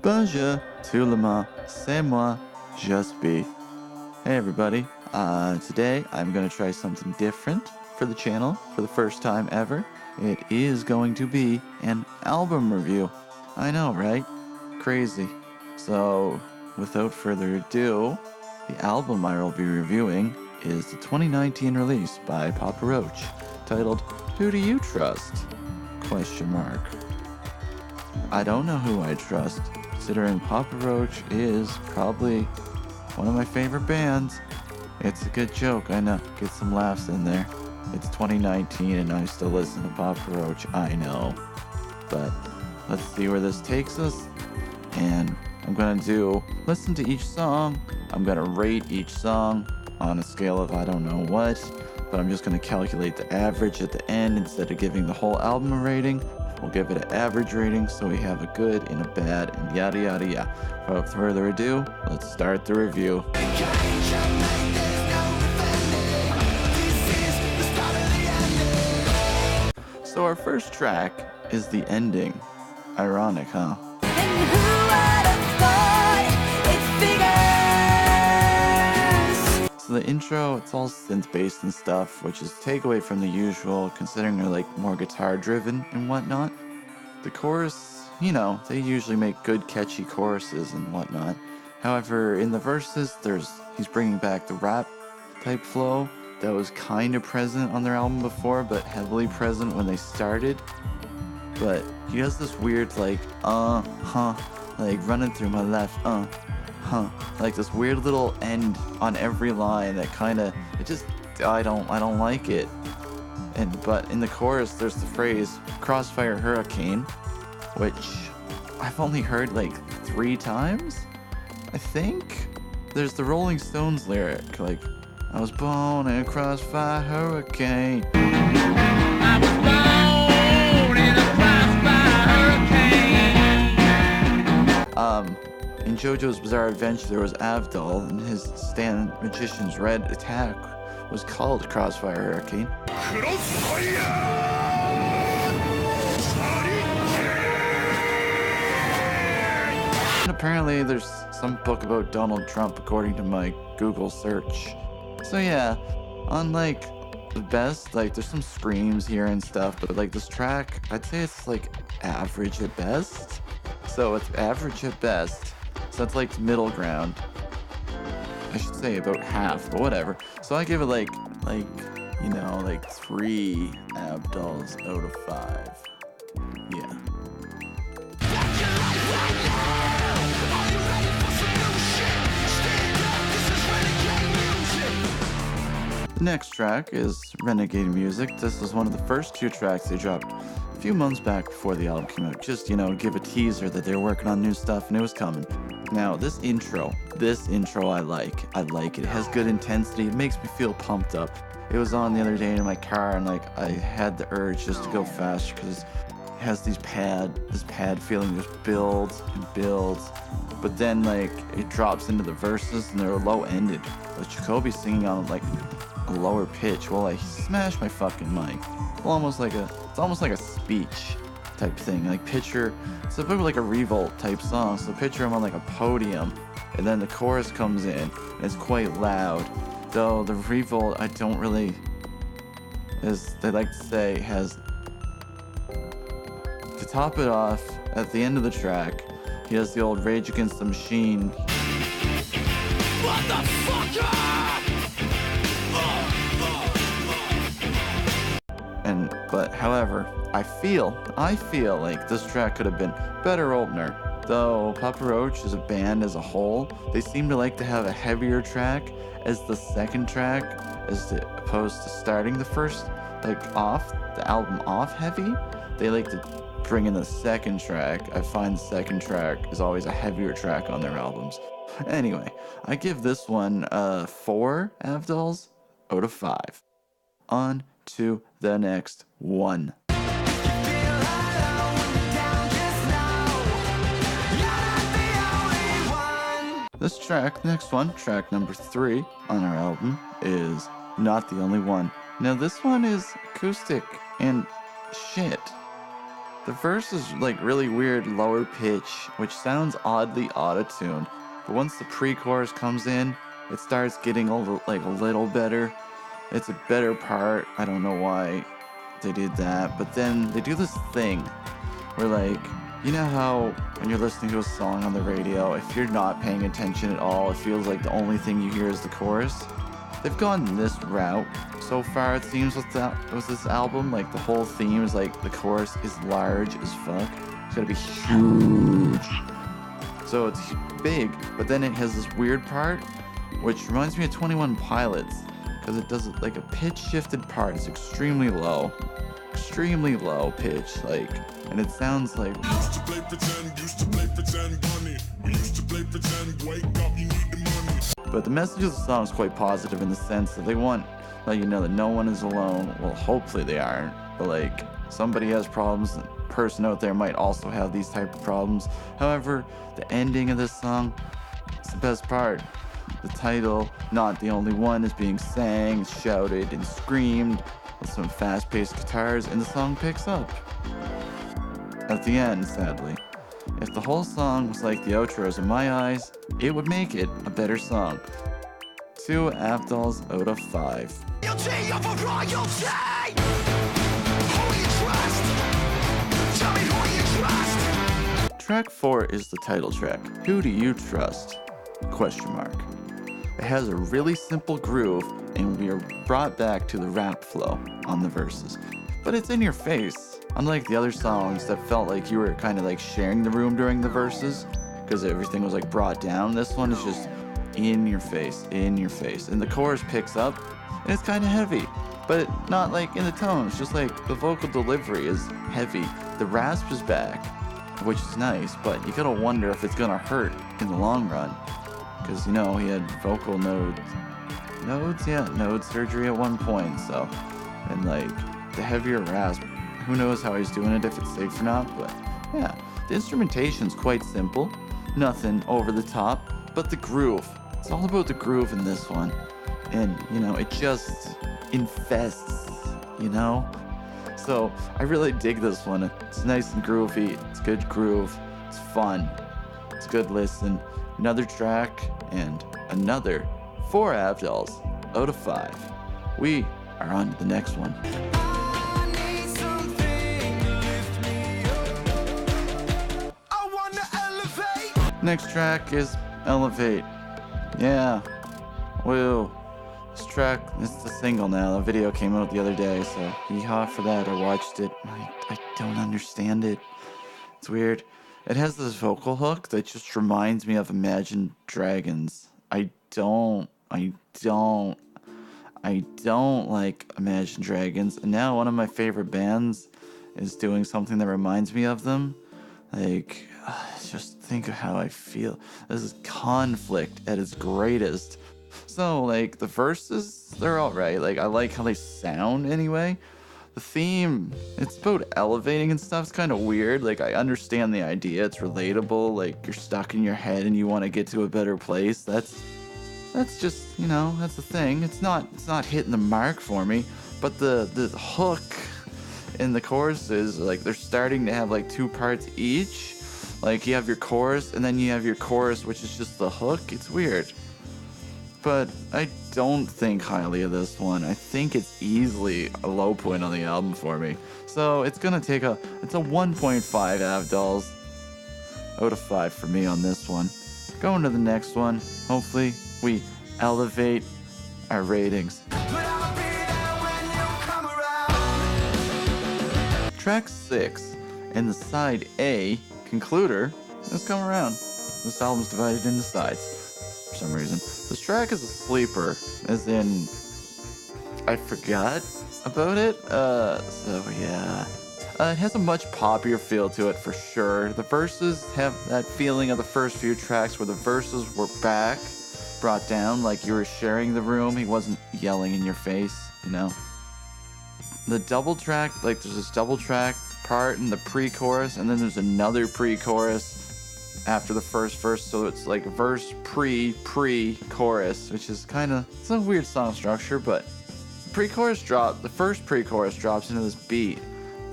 Bonjour, tout le monde, c'est moi, just be. Hey everybody, today I'm gonna try something different for the channel for the first time ever. It is going to be an album review. I know, right? Crazy. So, without further ado, the album I will be reviewing is the 2019 release by Papa Roach, titled Who Do You Trust? Question mark. I don't know who I trust, considering Papa Roach is probably one of my favorite bands. It's a good joke, I know, get some laughs in there. It's 2019 and I still listen to Papa Roach, I know. But let's see where this takes us. And I'm gonna listen to each song. I'm gonna rate each song on a scale of I don't know what, but I'm just gonna calculate the average at the end instead of giving the whole album a rating. We'll give it an average rating so we have a good and a bad and yada yada yada. Without further ado, let's start the review. So our first track is the ending. Ironic, huh? So the intro, it's all synth-based and stuff, which is a takeaway from the usual, considering they're like more guitar-driven and whatnot. The chorus, you know, they usually make good catchy choruses and whatnot. However, in the verses, he's bringing back the rap type flow that was kind of present on their album before, but heavily present when they started. But he does this weird like, like running through my life, like this weird little end on every line that I don't like it. But in the chorus, there's the phrase "Crossfire Hurricane," which I've only heard like 3 times, I think. There's the Rolling Stones lyric, like, I was born in a crossfire hurricane. I was born in a crossfire hurricane. In JoJo's Bizarre Adventure, there was Avdol, and his Stan Magician's Red attack was called Crossfire Hurricane. And apparently there's some book about Donald Trump according to my Google search. So yeah, on like the best, like there's some screams here and stuff, but like this track, I'd say it's like average at best. So it's average at best. So that's like middle ground. I should say about half, but whatever. So I give it like 3 Abdols out of 5. Yeah. The next track is Renegade Music. This was one of the first 2 tracks they dropped a few months back before the album came out. Just, give a teaser that they were working on new stuff and it was coming. Now, this intro I like. I like it. It has good intensity. It makes me feel pumped up. It was on the other day in my car and like I had the urge just to go faster because it has this pad feeling just builds and builds. But then like it drops into the verses and they're low-ended. With Jacoby singing on like a lower pitch while I smash my fucking mic. It's almost like a speech type thing. Like it's a bit like a revolt type song. So picture him on like a podium, and then the chorus comes in, and it's quite loud. Though the revolt, I don't really, as they like to say, has to top it off at the end of the track. He has the old Rage Against the Machine. What the fuck? But however, I feel like this track could have been better opener. Though Papa Roach as a band as a whole, they seem to like to have a heavier track as the second track, as opposed to starting the first the album off heavy. They like to bring in the second track. I find the second track is always a heavier track on their albums. Anyway, I give this one 4 Avdols out of 5. On to the next one. This track, next one, track number 3 on our album, is Not the Only One. Now this one is acoustic and shit. The verse is like really weird lower pitch, which sounds oddly auto-tuned. But once the pre-chorus comes in, it starts getting a little better. It's a better part. I don't know why they did that. But then they do this thing where, like, you know how when you're listening to a song on the radio, if you're not paying attention at all, it feels like the only thing you hear is the chorus? They've gone this route so far, it seems, with this album. Like, the whole theme is like the chorus is large as fuck. It's gotta be huge. So it's big, but then it has this weird part, which reminds me of 21 Pilots, because it does like a pitch shifted part. It's extremely low pitch, like, and it sounds like. Used to play pretend, bunny. We used to play pretend, wake up, you need the money. But the message of the song is quite positive in the sense that they want, let you know that no one is alone. Well, hopefully they aren't, but like, somebody has problems. A person out there might also have these type of problems. However, the ending of this song is the best part. The title, Not the Only One, is being sang, shouted, and screamed with some fast-paced guitars, and the song picks up at the end, sadly. If the whole song was like the outros in my eyes, it would make it a better song. 2 Avdols out of 5. Guilty of a royalty! Who you trust? Tell me who you trust! Track 4 is the title track. Who do you trust? Question mark. It has a really simple groove, and we are brought back to the rap flow on the verses. But it's in your face. Unlike the other songs that felt like you were kind of like sharing the room during the verses, because everything was like brought down, this one is just in your face. And the chorus picks up, and it's kind of heavy, but not like in the tones, just like the vocal delivery is heavy. The rasp is back, which is nice, but you gotta wonder if it's gonna hurt in the long run, because, you know, he had vocal node surgery at one point, so, and like the heavier rasp, who knows how he's doing it, if it's safe or not, but yeah. The instrumentation's quite simple, nothing over the top, but the groove, it's all about the groove in this one. And, you know, it just infests, you know? So I really dig this one. It's nice and groovy, it's good groove, it's fun, it's a good listen. Another track, and another 4 Avdols out of 5. We are on to the next one. Next track is Elevate. Yeah. Woo. This track, it's a single now. The video came out the other day, so yeehaw for that. I watched it. I don't understand it. It's weird. It has this vocal hook that just reminds me of Imagine Dragons. I don't like Imagine Dragons. And now one of my favorite bands is doing something that reminds me of them. Like, just think of how I feel. This is conflict at its greatest. So, like, the verses, they're alright. Like, I like how they sound anyway. The theme, it's about elevating and stuff. It's kind of weird. Like, I understand the idea. It's relatable. Like, you're stuck in your head and you want to get to a better place. That's just, you know, that's the thing. It's not hitting the mark for me. But the hook in the choruses, like, they're starting to have like 2 parts each. Like, you have your chorus and then you have your chorus, which is just the hook. It's weird. But I don't think highly of this one. I think it's easily a low point on the album for me. So it's gonna take it's a 1.5 Avdols out of 5 for me on this one. Going to the next one. Hopefully we elevate our ratings. Track 6 and the side A, Concluder, has come around. This album's divided into sides for some reason. This track is a sleeper, as in, I forgot about it, so yeah. It has a much poppier feel to it for sure. The verses have that feeling of the first few tracks where the verses were back, brought down, like you were sharing the room. He wasn't yelling in your face, you know? The double track, like there's this double track part in the pre-chorus, and then there's another pre-chorus after the first verse, so it's like verse pre-chorus, which is kind of, it's a weird song structure, but the first pre-chorus drops into this beat.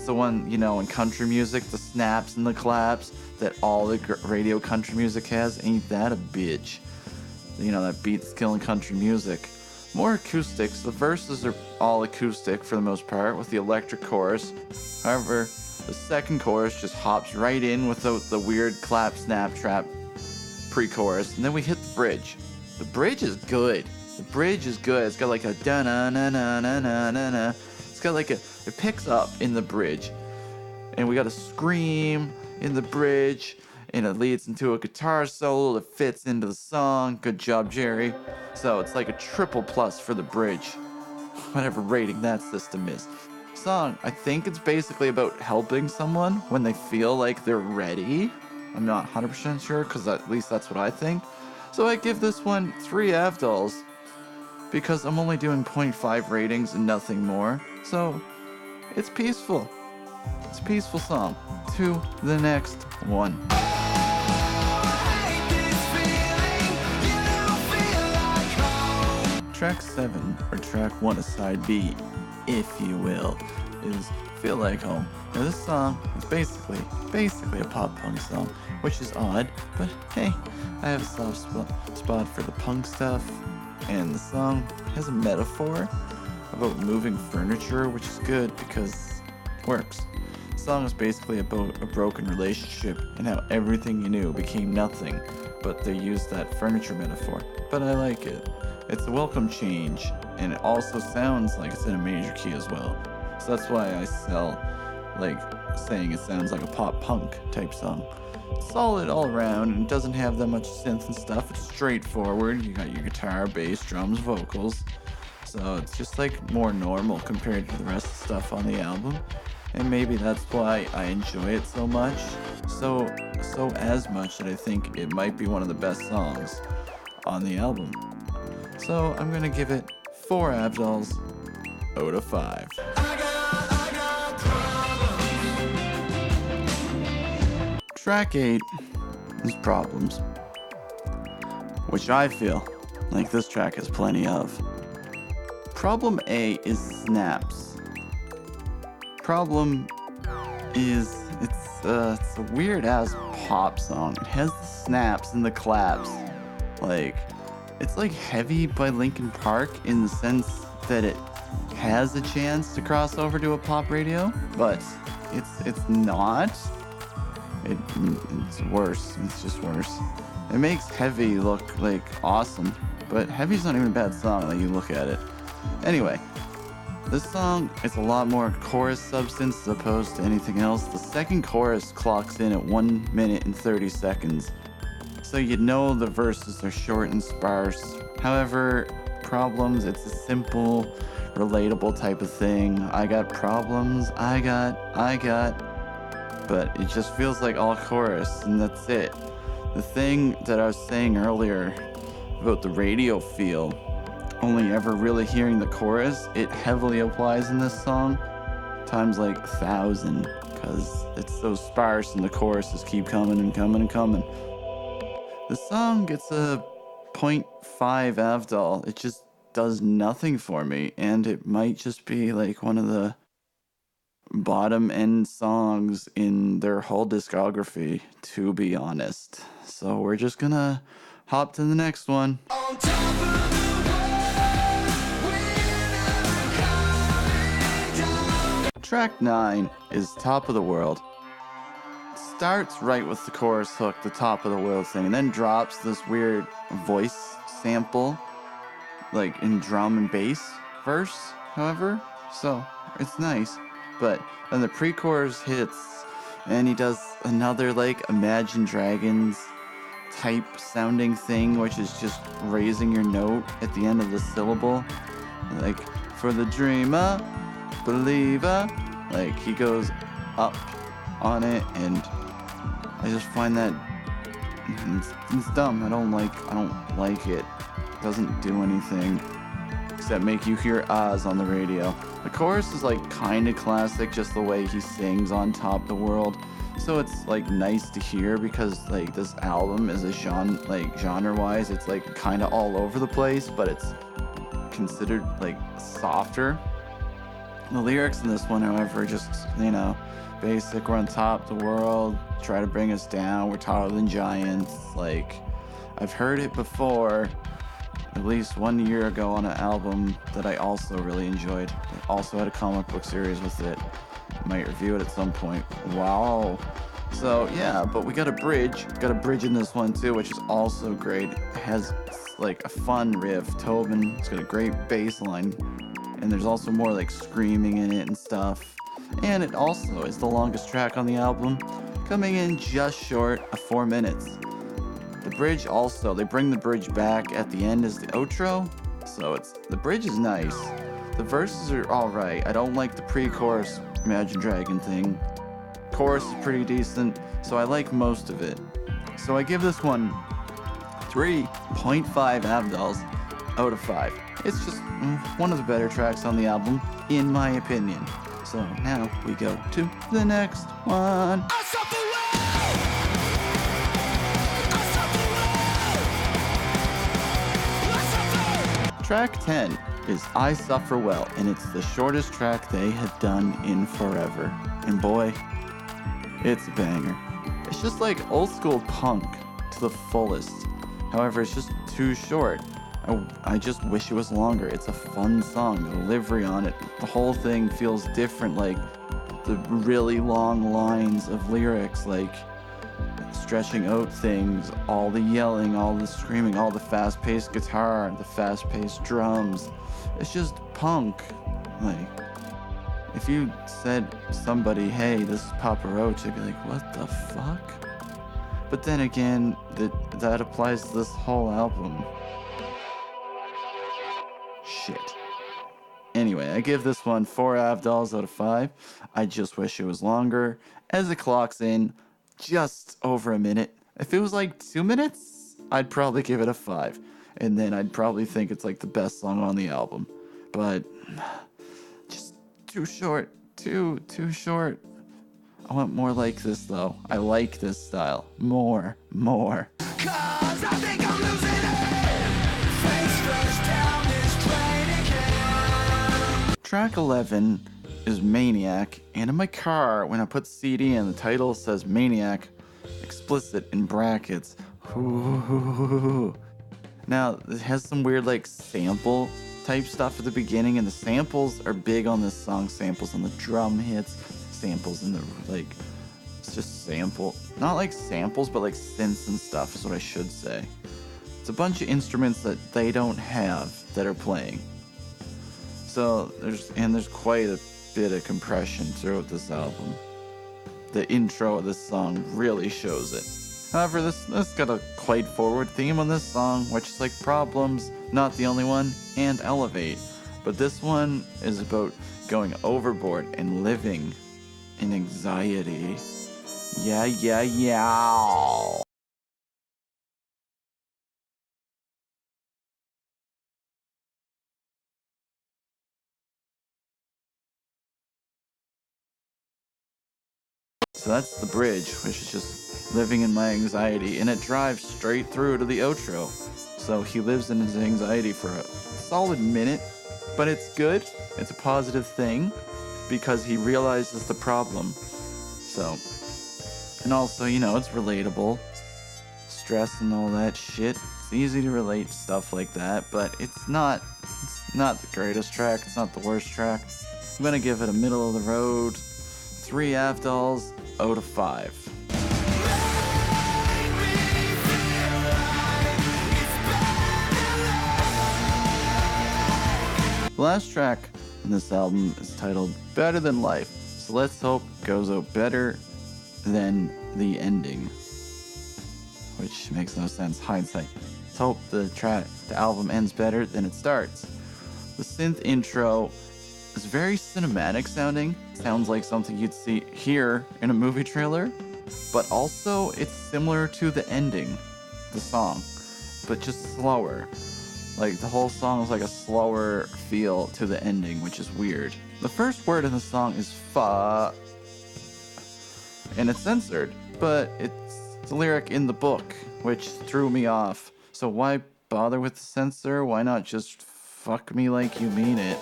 It's the one, you know, in country music, the snaps and the claps that all the radio country music has. Ain't that a bitch? You know, that beat's killing country music. More acoustics. The verses are all acoustic for the most part, with the electric chorus. However, the second chorus just hops right in without the weird clap, snap, trap pre-chorus, and then we hit the bridge. The bridge is good. The bridge is good. It's got like a da-na-na-na-na-na-na-na. It's got like a, it picks up in the bridge, and we got a scream in the bridge, and it leads into a guitar solo that fits into the song. Good job, Jerry. So it's like a triple plus for the bridge, whatever rating that system is. Song, I think it's basically about helping someone when they feel like they're ready. I'm not 100% sure, because at least that's what I think. So I give this one 3 Avdals, because I'm only doing 0.5 ratings and nothing more. So it's peaceful. It's a peaceful song. To the next one. Track 7, or track 1 of side B, if you will, is Feel Like Home. Now this song is basically a pop punk song, which is odd, but hey, I have a soft spot for the punk stuff, and the song has a metaphor about moving furniture, which is good because it works. The song is basically about a broken relationship and how everything you knew became nothing, but they used that furniture metaphor. But I like it. It's a welcome change, and it also sounds like it's in a major key as well. So that's why I sell, like, saying it sounds like a pop punk type song. Solid all around, and it doesn't have that much synth and stuff. It's straightforward. You got your guitar, bass, drums, vocals. So it's just like more normal compared to the rest of the stuff on the album. And maybe that's why I enjoy it so much. So as much that I think it might be one of the best songs on the album. So I'm gonna give it 4 Avdals out of 5. Track 8 is Problems, which I feel like this track has plenty of. Problem A is snaps. Problem is it's a weird ass pop song. It has the snaps and the claps. Like, it's like Heavy by Linkin Park in the sense that it has a chance to cross over to a pop radio, but it's not. It's worse. It's just worse. It makes Heavy look like awesome, but Heavy's not even a bad song that you look at it. Anyway, this song is a lot more chorus substance as opposed to anything else. The second chorus clocks in at 1 minute and 30 seconds. So you know the verses are short and sparse. However, Problems, it's a simple, relatable type of thing. I got problems, I got, but it just feels like all chorus, and that's it. The thing that I was saying earlier about the radio feel, only ever really hearing the chorus, it heavily applies in this song, times like 1,000, because it's so sparse and the choruses keep coming and coming and coming. The song gets a 0.5 Avdal. It just does nothing for me, and it might just be like one of the bottom end songs in their whole discography, to be honest. So we're just gonna hop to the next one. On top of the world, we're never coming down. Track 9 is Top of the World. Starts right with the chorus hook, the Top of the World thing, and then drops this weird voice sample, like in drum and bass verse, however. So it's nice. But then the pre-chorus hits, and he does another like Imagine Dragons type sounding thing, which is just raising your note at the end of the syllable. Like, for the dreamer, believer. Like, he goes up on it, and I just find that it's dumb. I don't like it. It doesn't do anything except make you hear ahs on the radio. The chorus is like kind of classic, just the way he sings on Top of the World. So it's like nice to hear, because like this album is a genre-wise, it's like kind of all over the place, but it's considered like softer The lyrics in this one, however, just, basic. We're on top of the world, try to bring us down, we're taller than giants. Like, I've heard it before, at least 1 year ago on an album that I also really enjoyed. It also had a comic book series with it. I might review it at some point. Wow. So yeah, but we got a bridge. Got a bridge in this one too, which is also great. It has like a fun riff. Tobin, it's got a great bass line. And there's also more like screaming in it and stuff. And it also is the longest track on the album, coming in just short of 4 minutes. The bridge also, they bring the bridge back at the end as the outro. So the bridge is nice. The verses are alright. I don't like the pre-chorus Imagine Dragon thing. Chorus is pretty decent, so I like most of it. So I give this one 3.5 Avdals out of 5. It's just one of the better tracks on the album, in my opinion. So now we go to the next one. Track 10 is I Suffer Well, and it's the shortest track they had done in forever. And boy, it's a banger. It's just like old school punk to the fullest. However, it's just too short. I just wish it was longer. It's a fun song. The delivery on it, the whole thing feels different. Like the really long lines of lyrics, like stretching out things, all the yelling, all the screaming, all the fast-paced guitar, the fast-paced drums. It's just punk. Like, if you said somebody, hey, this is Papa Roach, they'd be like, what the fuck? But then again, that applies to this whole album. Shit. Anyway, I give this one 4 Avdals out of 5. I just wish it was longer, as it clocks in just over a minute. If it was like 2 minutes, I'd probably give it a 5. And then I'd probably think it's like the best song on the album. But just too short. Too short. I want more like this though. I like this style. More. 'Cause I think I'm losing it. Face first down this train again. Track 11 is Maniac, and in my car, when I put the CD in, the title says Maniac, explicit in brackets. Ooh. Now, it has some weird like sample type stuff at the beginning, and the samples are big on this song. Samples on the drum hits, samples in the like, it's just sample, not like samples, but like synths and stuff is what I should say. It's a bunch of instruments that they don't have that are playing. So there's quite a bit of compression throughout this album. The intro of this song really shows it. However, this got a quite forward theme on this song, which is like Problems, Not the Only One, and Elevate. But this one is about going overboard and living in anxiety. Yeah. So that's the bridge, which is just living in my anxiety, and it drives straight through to the outro. So he lives in his anxiety for a solid minute, but it's good. It's a positive thing because he realizes the problem. So, and also, it's relatable. Stress and all that shit. It's easy to relate to stuff like that, but it's not the greatest track. It's not the worst track. I'm gonna give it a middle of the road 3 Avdals out of 5. The last track in this album is titled Better Than Life, so let's hope it goes out better than the ending, which makes no sense, hindsight. Let's hope the album ends better than it starts. The synth intro is very cinematic sounding. Sounds like something you'd hear in a movie trailer, but also it's similar to the ending, the song, but just slower. Like the whole song is like a slower feel to the ending, which is weird. The first word in the song is fa, and it's censored, but it's a lyric in the book, which threw me off. So why bother with the censor? Why not just fuck me like you mean it?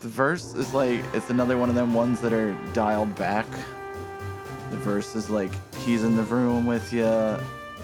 The verse is like, it's another one of them ones that are dialed back. The verse is like, he's in the room with you,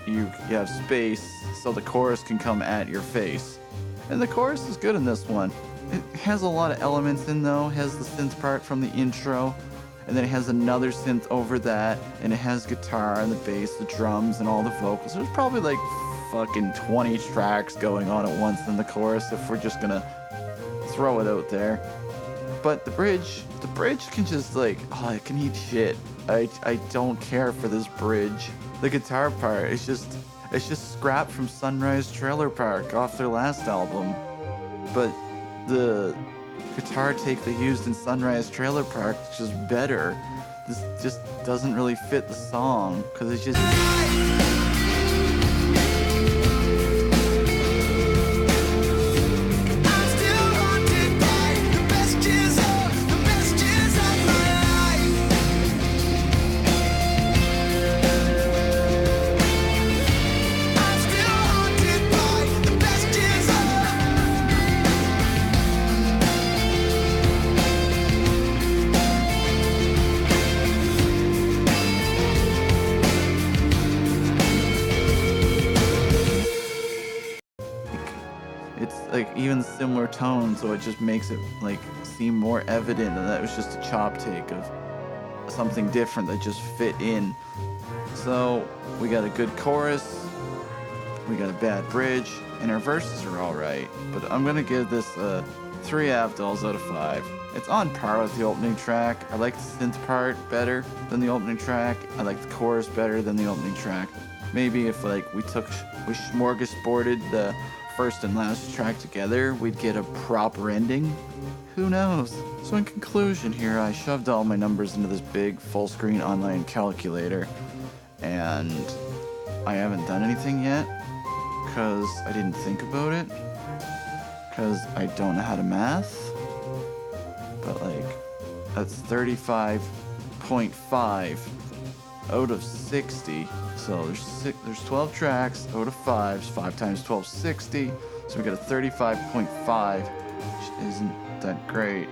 you have space, so the chorus can come at your face. And the chorus is good in this one. It has a lot of elements in though. It has the synth part from the intro, and then it has another synth over that, and it has guitar and the bass, the drums, and all the vocals. There's probably like fucking 20 tracks going on at once in the chorus if we're just gonna throw it out there. But the bridge can just like, oh, it can eat shit. I don't care for this bridge. The guitar part, it's just scrapped from Sunrise Trailer Park off their last album. But the guitar take they used in Sunrise Trailer Park is just better. This just doesn't really fit the song because it's just. Like even similar tones, so it just makes it like seem more evident that it was just a chop take of something different that just fit in. So we got a good chorus, we got a bad bridge, and our verses are all right. But I'm gonna give this 3 Avdals out of 5. It's on par with the opening track. I like the synth part better than the opening track. I like the chorus better than the opening track. Maybe if like we smorgasborded the first and last track together, we'd get a proper ending. Who knows? So in conclusion here, I shoved all my numbers into this big full screen online calculator, and I haven't done anything yet because I didn't think about it, because I don't know how to math. But like, that's 35.5 out of 60. So there's 12 tracks out of 5. 5 times 12 is 60. So we got a 35.5, which isn't that great.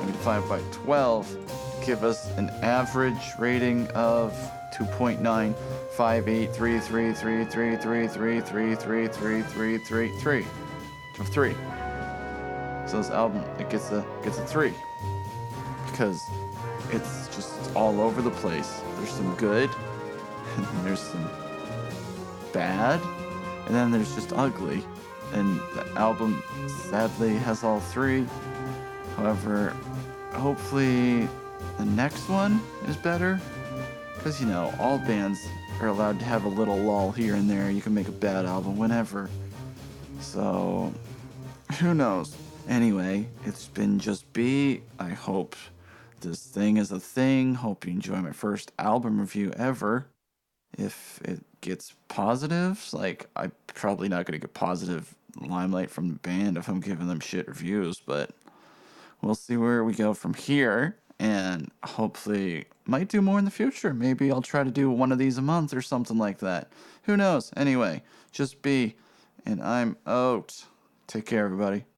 We divide by 12, give us an average rating of 2.958333333333333 of 3. So this album, it gets a 3 because it's just all over the place. There's some good, and then there's some bad, and then there's just ugly. And the album sadly has all 3. However, hopefully the next one is better, because you know, all bands are allowed to have a little lull here and there. You can make a bad album whenever. So who knows? Anyway, it's been Just B. I hope this thing is a thing. Hope you enjoy my first album review ever. If it gets positives, like, I'm probably not going to get positive limelight from the band if I'm giving them shit reviews, but we'll see where we go from here, and hopefully might do more in the future. Maybe I'll try to do one of these a month or something like that. Who knows? Anyway, Just B, and I'm out. Take care, everybody.